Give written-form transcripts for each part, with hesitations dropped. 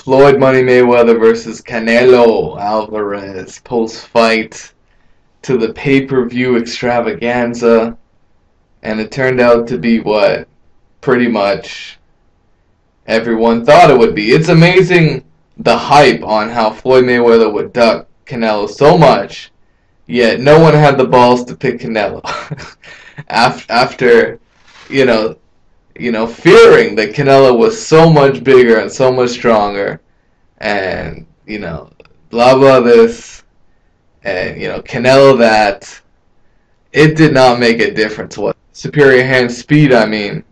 Floyd Money Mayweather versus Canelo Alvarez post-fight to the pay-per-view extravaganza, and it turned out to be what pretty much everyone thought it would be. It's amazing the hype on how Floyd Mayweather would duck Canelo so much, yet no one had the balls to pick Canelo. After, you know, fearing that Canelo was so much bigger and so much stronger, and, blah blah this, and, Canelo that, it did not make a difference. What superior hand speed, I mean,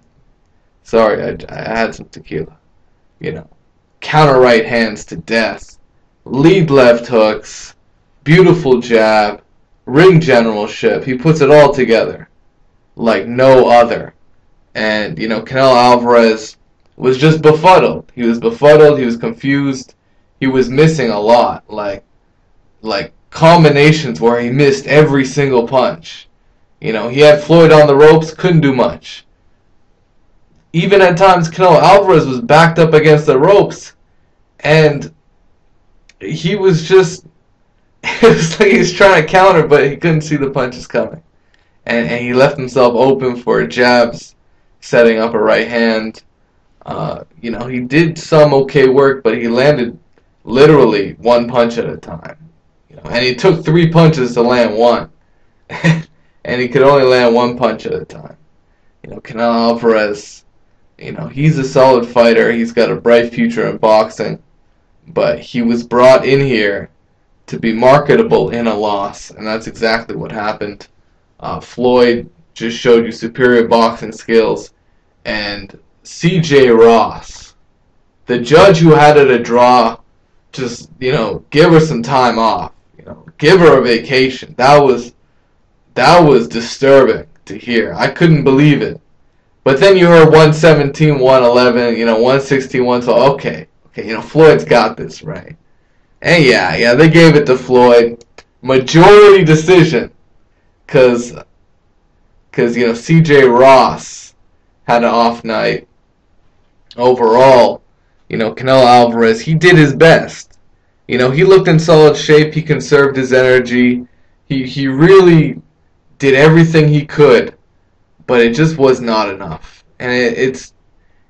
sorry, I had some tequila, counter right hands to death, lead left hooks, beautiful jab, ring generalship, he puts it all together like no other. And, Canelo Alvarez was just befuddled. He was befuddled, he was confused, he was missing a lot. Like combinations where he missed every single punch. He had Floyd on the ropes, couldn't do much. Even at times, Canelo Alvarez was backed up against the ropes, and he was just, it was like he was trying to counter, but he couldn't see the punches coming. And he left himself open for jabs, setting up a right hand. He did some okay work, but he landed literally one punch at a time. And he took 3 punches to land one. And he could only land one punch at a time. Canelo Alvarez, he's a solid fighter. He's got a bright future in boxing. But he was brought in here to be marketable in a loss. And that's exactly what happened. Floyd just showed you superior boxing skills, and C.J. Ross, the judge who had it a draw, just, give her some time off, give her a vacation. That was disturbing to hear. I couldn't believe it. But then you heard 117, 111, 116, 112. Okay, Floyd's got this, right? And yeah, they gave it to Floyd. Majority decision. Because C.J. Ross had an off night. Overall, Canelo Alvarez, he did his best. He looked in solid shape. He conserved his energy. He really did everything he could, but it just was not enough. And it's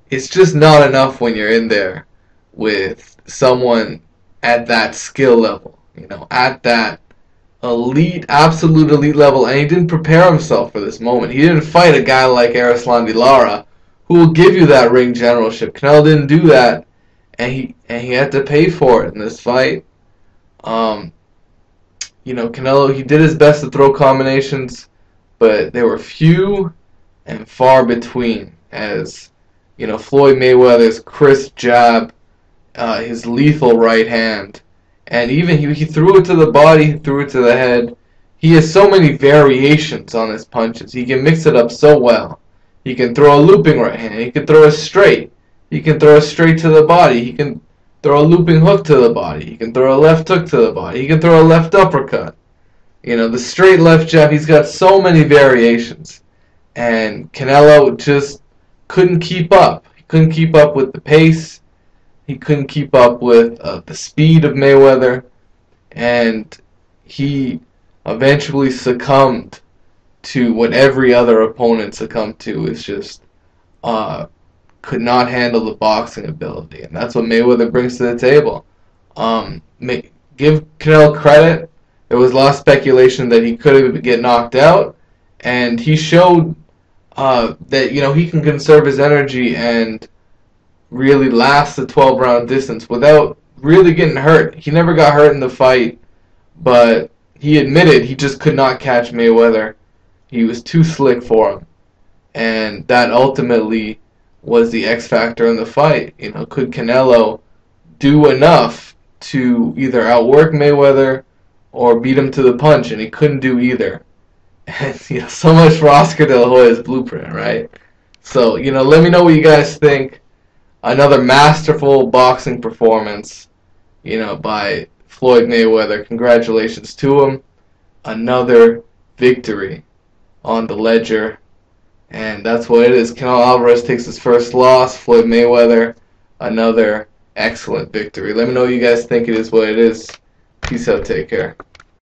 just not enough when you're in there with someone at that skill level, at that elite, absolute elite level, and he didn't prepare himself for this moment. He didn't fight a guy like Erislandy Lara, who will give you that ring generalship. Canelo didn't do that, and he had to pay for it in this fight. Canelo, he did his best to throw combinations, but they were few and far between. As Floyd Mayweather's crisp jab, his lethal right hand. And even he threw it to the body, he threw it to the head. He has so many variations on his punches. He can mix it up so well. He can throw a looping right hand. He can throw a straight. He can throw a straight to the body. He can throw a looping hook to the body. He can throw a left hook to the body. He can throw a left uppercut. The straight left jab. He's got so many variations. And Canelo just couldn't keep up. He couldn't keep up with the pace. He couldn't keep up with the speed of Mayweather, and he eventually succumbed to what every other opponent succumbed to. Is just could not handle the boxing ability, and that's what Mayweather brings to the table. Give Canelo credit. There was a lot of speculation that he could get knocked out, and he showed that he can conserve his energy and really last the 12-round distance without really getting hurt. He never got hurt in the fight, but he admitted he just could not catch Mayweather. He was too slick for him, and that ultimately was the X factor in the fight. Could Canelo do enough to either outwork Mayweather or beat him to the punch? And he couldn't do either. And so much for Oscar De La Hoya's blueprint, right? So let me know what you guys think. Another masterful boxing performance, by Floyd Mayweather. Congratulations to him. Another victory on the ledger. And that's what it is. Canelo Alvarez takes his first loss. Floyd Mayweather, another excellent victory. Let me know what you guys think it is what it is. Peace out. Take care.